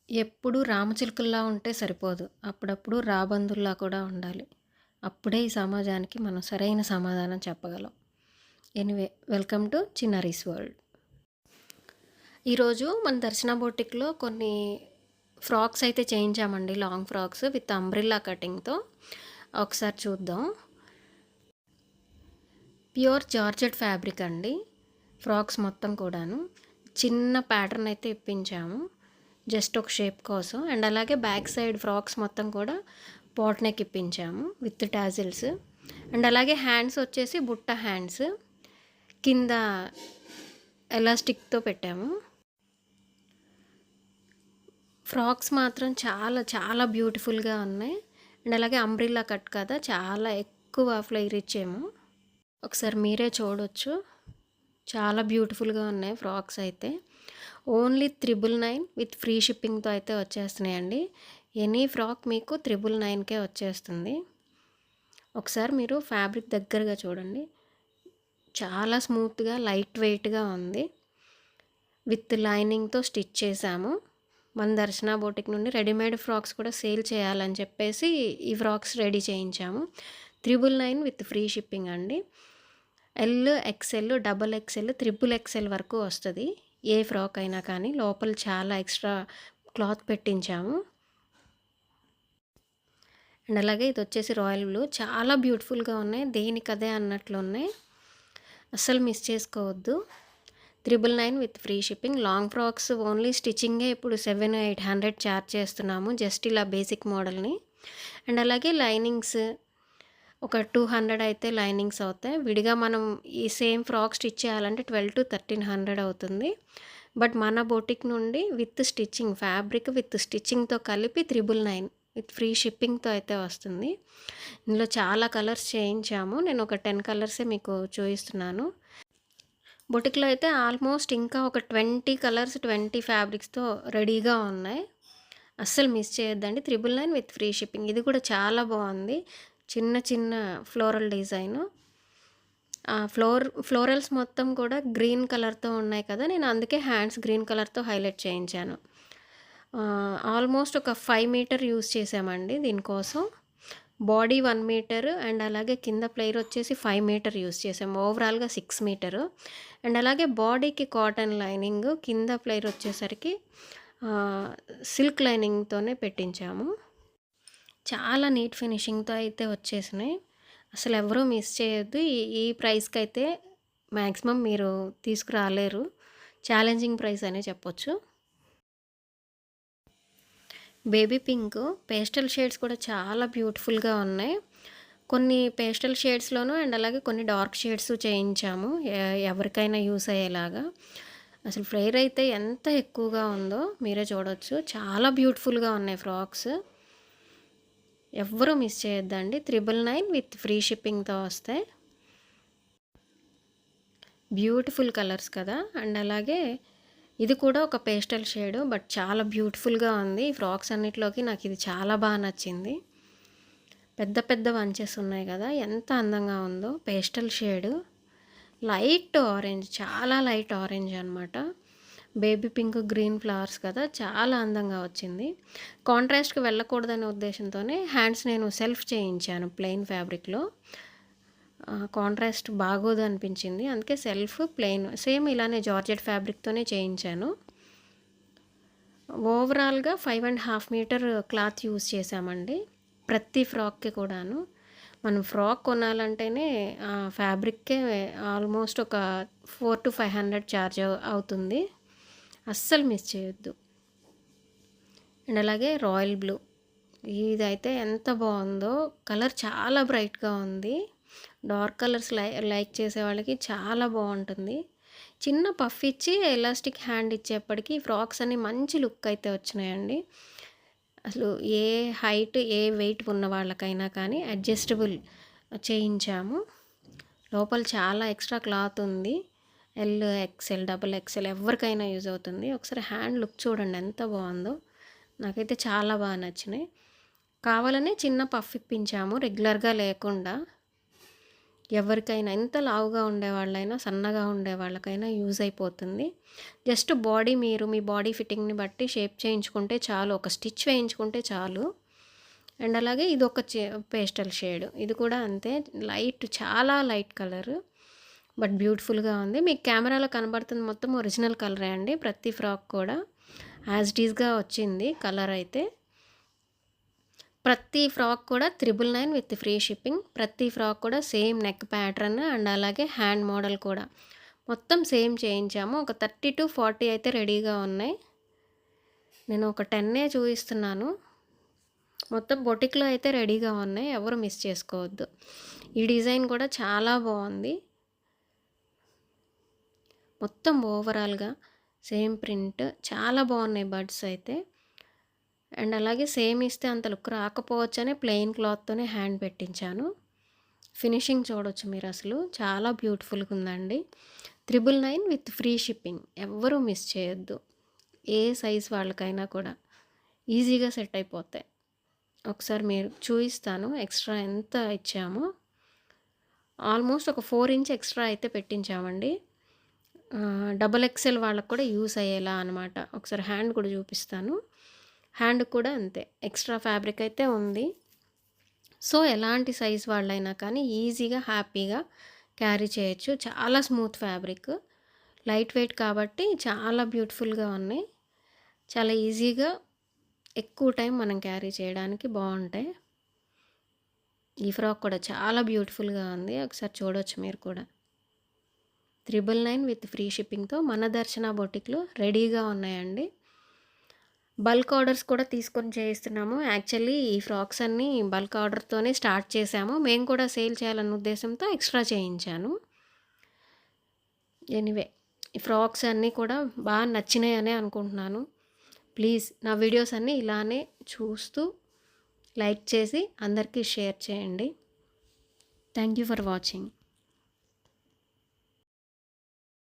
ఎప్పుడూ రామచిలుకల్లా ఉంటే సరిపోదు. అప్పుడప్పుడు రాబందుల్లా కూడా ఉండాలి. అప్పుడే ఈ సమాజానికి మనం సరైన సమాధానం చెప్పగలం. Anyway welcome to Chinnari's world. ఈరోజు మన దర్శన బొటిక్‌లో కొన్ని ఫ్రాక్స్ అయితే చేయించామండి. లాంగ్ ఫ్రాక్స్ విత్ అంబ్రెల్లా కటింగ్‌తో. ఒకసారి చూద్దాం. ప్యూర్ జార్జెట్ ఫ్యాబ్రిక్ అండి. ఫ్రాక్స్ మొత్తం కూడాను. చిన్న ప్యాటర్న్ అయితే ఇప్పించాము. జస్ట్ ఒక షేప్ కోసం. అండ్ అలాగే బ్యాక్ సైడ్ ఫ్రాక్స్ మొత్తం కూడా పాట్ నెక్ ఇప్పించాము విత్ టాజిల్స్. అండ్ అలాగే హ్యాండ్స్ వచ్చేసి బుట్ట హ్యాండ్స్ కింద ఎలాస్టిక్తో పెట్టాము. ఫ్రాక్స్ మాత్రం చాలా చాలా బ్యూటిఫుల్గా ఉన్నాయి. అండ్ అలాగే అంబ్రిల్లా కట్ కదా, చాలా ఎక్కువ ఫ్లేర్ ఇచ్చాము. ఒకసారి మీరే చూడొచ్చు. చాలా బ్యూటిఫుల్గా ఉన్నాయి ఫ్రాక్స్ అయితే. ఓన్లీ 999 విత్ ఫ్రీ షిప్పింగ్తో అయితే వచ్చేస్తున్నాయండి. ఎనీ ఫ్రాక్ మీకు 999కే వచ్చేస్తుంది. ఒకసారి మీరు ఫ్యాబ్రిక్ దగ్గరగా చూడండి. చాలా స్మూత్గా లైట్ వెయిట్గా ఉంది. విత్ లైనింగ్తో స్టిచ్ చేశాము. మన దర్శన బొటిక్ నుండి రెడీమేడ్ ఫ్రాక్స్ కూడా సేల్ చేయాలని చెప్పేసి ఈ ఫ్రాక్స్ రెడీ చేయించాము. 999 విత్ ఫ్రీ షిప్పింగ్ అండి. L, XL, double XL, triple XL వరకు వస్తుంది. ఏ ఫ్రాక్ అయినా కానీ లోపల చాలా ఎక్స్ట్రా క్లాత్ పెట్టించాము. అండ్ అలాగే ఇది వచ్చేసి రాయల్ బ్లూ. చాలా బ్యూటిఫుల్గా ఉన్నాయి. దేనికదే అన్నట్లు ఉన్నాయి. అస్సలు మిస్ చేసుకోవద్దు. 999 with free shipping. Long frocks only స్టిచ్చింగే ఇప్పుడు 700-800 ఛార్జ్ చేస్తున్నాము జస్ట్ ఇలా బేసిక్ మోడల్ని. అండ్ అలాగే లైనింగ్స్ ఒక 200 అయితే లైనింగ్స్ అవుతాయి. విడిగా మనం ఈ సేమ్ ఫ్రాక్ స్టిచ్ చేయాలంటే 1200-1300 అవుతుంది. బట్ మన బొటిక్ నుండి విత్ స్టిచ్చింగ్, ఫ్యాబ్రిక్ విత్ స్టిచ్చింగ్తో కలిపి 999 విత్ ఫ్రీ షిప్పింగ్తో అయితే వస్తుంది. ఇందులో చాలా కలర్స్ చేయించాము. నేను ఒక 10 కలర్సే మీకు చూపిస్తున్నాను. బొటిక్లో అయితే ఆల్మోస్ట్ ఇంకా ఒక 20 కలర్స్ 20 ఫ్యాబ్రిక్స్తో రెడీగా ఉన్నాయి. అస్సలు మిస్ చేయొద్దండి. 999 విత్ ఫ్రీ షిప్పింగ్. ఇది కూడా చాలా బాగుంది. చిన్న చిన్న ఫ్లోరల్ డిజైను. ఫ్లోరల్స్ మొత్తం కూడా గ్రీన్ కలర్తో ఉన్నాయి కదా, నేను అందుకే హ్యాండ్స్ గ్రీన్ కలర్తో హైలైట్ చేయించాను. ఆల్మోస్ట్ ఒక 5 మీటర్ యూస్ చేసామండి దీనికోసం. బాడీ 1 మీటర్ అండ్ అలాగే కింద ప్లేయర్ వచ్చేసి 5 మీటర్ యూస్ చేసాము. ఓవరాల్గా 6 మీటరు. అండ్ అలాగే బాడీకి కాటన్ లైనింగ్, కింద ప్లేయర్ వచ్చేసరికి సిల్క్ లైనింగ్తోనే పెట్టించాము. చాలా నీట్ ఫినిషింగ్తో అయితే వచ్చేసినాయి. అసలు ఎవరూ మిస్ చేయొద్దు. ఈ ప్రైస్కి అయితే మ్యాక్సిమం మీరు తీసుకురాలేరు. ఛాలెంజింగ్ ప్రైస్ అనే చెప్పొచ్చు. బేబీ పింక్ పేస్టల్ షేడ్స్ కూడా చాలా బ్యూటిఫుల్గా ఉన్నాయి. కొన్ని పేస్టల్ షేడ్స్లోనూ అండ్ అలాగే కొన్ని డార్క్ షేడ్స్ చేయించాము ఎవరికైనా యూస్ అయ్యేలాగా. అసలు ఫ్లేర్ అయితే ఎంత ఎక్కువగా ఉందో మీరే చూడవచ్చు. చాలా బ్యూటిఫుల్గా ఉన్నాయి ఫ్రాక్స్. ఎవ్వరూ మిస్ చేయొద్దండి. 999 విత్ ఫ్రీ షిప్పింగ్తో వస్తాయి. బ్యూటిఫుల్ కలర్స్ కదా. అండ్ అలాగే ఇది కూడా ఒక పేస్టల్ షేడు, బట్ చాలా బ్యూటిఫుల్గా ఉంది. ఈ ఫ్రాక్స్ అన్నిటిలోకి నాకు ఇది చాలా బాగా నచ్చింది. పెద్ద పెద్ద వంచెస్ ఉన్నాయి కదా, ఎంత అందంగా ఉందో. పేస్టల్ షేడు, లైట్ ఆరెంజ్, చాలా లైట్ ఆరెంజ్ అనమాట. బేబీ పింక్, గ్రీన్ ఫ్లవర్స్ కదా, చాలా అందంగా వచ్చింది. కాంట్రాస్ట్కి వెళ్ళకూడదనే ఉద్దేశంతోనే హ్యాండ్స్ నేను సెల్ఫ్ చేయించాను ప్లెయిన్ ఫ్యాబ్రిక్లో. కాంట్రాస్ట్ బాగోదు అనిపించింది, అందుకే సెల్ఫ్ ప్లెయిన్ సేమ్ ఇలానే జార్జెట్ ఫ్యాబ్రిక్తోనే చేయించాను. ఓవరాల్గా 5.5 మీటర్ క్లాత్ యూస్ చేసామండి ప్రతి ఫ్రాక్కి కూడాను. మనం ఫ్రాక్ కొనాలంటేనే ఫ్యాబ్రిక్కే ఆల్మోస్ట్ ఒక 400-500 ఛార్జ్ అవుతుంది. అస్సలు మిస్ చేయొద్దు. అండ్ అలాగే రాయల్ బ్లూ, ఇదైతే ఎంత బాగుందో. కలర్ చాలా బ్రైట్గా ఉంది. డార్క్ కలర్స్ లైక్ చేసే వాళ్ళకి చాలా బాగుంటుంది. చిన్న పఫ్ ఇచ్చి ఎలాస్టిక్ హ్యాండ్ ఇచ్చేప్పటికీ ఫ్రాక్స్ అన్ని మంచి లుక్ అయితే వచ్చినాయండి. అసలు ఏ హైట్ ఏ వెయిట్ ఉన్న వాళ్ళకైనా కానీ అడ్జస్టబుల్ చేయించాము. లోపల చాలా ఎక్స్ట్రా క్లాత్ ఉంది. ఎల్, ఎక్సెల్, డబుల్ ఎక్సెల్ ఎవరికైనా యూజ్ అవుతుంది. ఒకసారి హ్యాండ్ లుక్ చూడండి ఎంత బాగుందో. నాకైతే చాలా బాగా నచ్చినాయి. కావాలనే చిన్న పఫ్ ఇప్పించాము రెగ్యులర్గా లేకుండా. ఎవరికైనా ఎంత లావుగా ఉండేవాళ్ళైనా, సన్నగా ఉండేవాళ్ళకైనా యూజ్ అయిపోతుంది. జస్ట్ బాడీ మీరు మీ బాడీ ఫిట్టింగ్‌ని బట్టి షేప్ చేయించుకుంటే చాలు. ఒక స్టిచ్ వేయించుకుంటే చాలు. అండ్ అలాగే ఇదొక పేస్టల్ షేడ్. ఇది కూడా అంతే చాలా లైట్ కలరు. బట్ బ్యూటిఫుల్‌గా ఉంది. మీకు కెమెరాలో కనబడుతుంది మొత్తం ఒరిజినల్ కలరే అండి. ప్రతి ఫ్రాక్ కూడా యాజ్ ఇట్ ఈస్‌గా వచ్చింది కలర్ అయితే. ప్రతి ఫ్రాక్ కూడా 999 విత్ ఫ్రీ షిప్పింగ్. ప్రతి ఫ్రాక్ కూడా సేమ్ నెక్ ప్యాటర్న్ అండ్ అలాగే హ్యాండ్ మోడల్ కూడా మొత్తం సేమ్ చేయించాము. ఒక 30-40 అయితే రెడీగా ఉన్నాయి. నేను ఒక 10 చూపిస్తున్నాను. మొత్తం బొటిక్‌లో అయితే రెడీగా ఉన్నాయి. ఎవరు మిస్ చేసుకోవద్దు. ఈ డిజైన్ కూడా చాలా బాగుంది. మొత్తం ఓవరాల్‌గా సేమ్ ప్రింట్ చాలా బాగున్నాయి బర్డ్స్ అయితే. అండ్ అలాగే సేమ్ ఇస్తే అంత లుక్ రాకపోవచ్చనే ప్లెయిన్ క్లాత్తోనే హ్యాండ్ పెట్టించాను. ఫినిషింగ్ చూడొచ్చు మీరు అసలు చాలా బ్యూటిఫుల్గా ఉందండి. 999 విత్ ఫ్రీ షిప్పింగ్. ఎవ్వరూ మిస్ చేయొద్దు. ఏ సైజ్ వాళ్ళకైనా కూడా ఈజీగా సెట్ అయిపోతాయి. ఒకసారి మీరు చూపిస్తాను ఎక్స్ట్రా ఎంత ఇచ్చామో. ఆల్మోస్ట్ ఒక 4 ఇంచ్ ఎక్స్ట్రా అయితే పెట్టించామండి. డబల్ ఎక్సెల్ వాళ్ళకు కూడా యూస్ అయ్యేలా అనమాట. ఒకసారి హ్యాండ్ కూడా చూపిస్తాను. హ్యాండ్ కూడా అంతే ఎక్స్ట్రా ఫ్యాబ్రిక్ అయితే ఉంది. సో ఎలాంటి సైజ్ వాళ్ళైనా కానీ ఈజీగా హ్యాపీగా క్యారీ చేయొచ్చు. చాలా స్మూత్ ఫ్యాబ్రిక్, లైట్ వెయిట్ కాబట్టి చాలా బ్యూటిఫుల్గా ఉన్నాయి. చాలా ఈజీగా ఎక్కువ టైం మనం క్యారీ చేయడానికి బాగుంటాయి. ఈ ఫ్రాక్ కూడా చాలా బ్యూటిఫుల్గా ఉంది. ఒకసారి చూడొచ్చు మీరు కూడా. 999 విత్ ఫ్రీ షిప్పింగ్తో మన దర్శన బొటిక్లో రెడీగా ఉన్నాయండి. బల్క్ ఆర్డర్స్ కూడా తీసుకొని చేయిస్తున్నాము. యాక్చువల్లీ ఈ ఫ్రాక్స్ అన్నీ బల్క్ ఆర్డర్తోనే స్టార్ట్ చేశాము. మేము కూడా సేల్ చేయాలన్న ఉద్దేశంతో ఎక్స్ట్రా చేయించాను. ఎనీవే ఈ ఫ్రాక్స్ అన్నీ కూడా బాగా నచ్చినాయనే అనుకుంటున్నాను. ప్లీజ్ నా వీడియోస్ అన్నీ ఇలానే చూస్తూ లైక్ చేసి అందరికీ షేర్ చేయండి. Thank you for watching.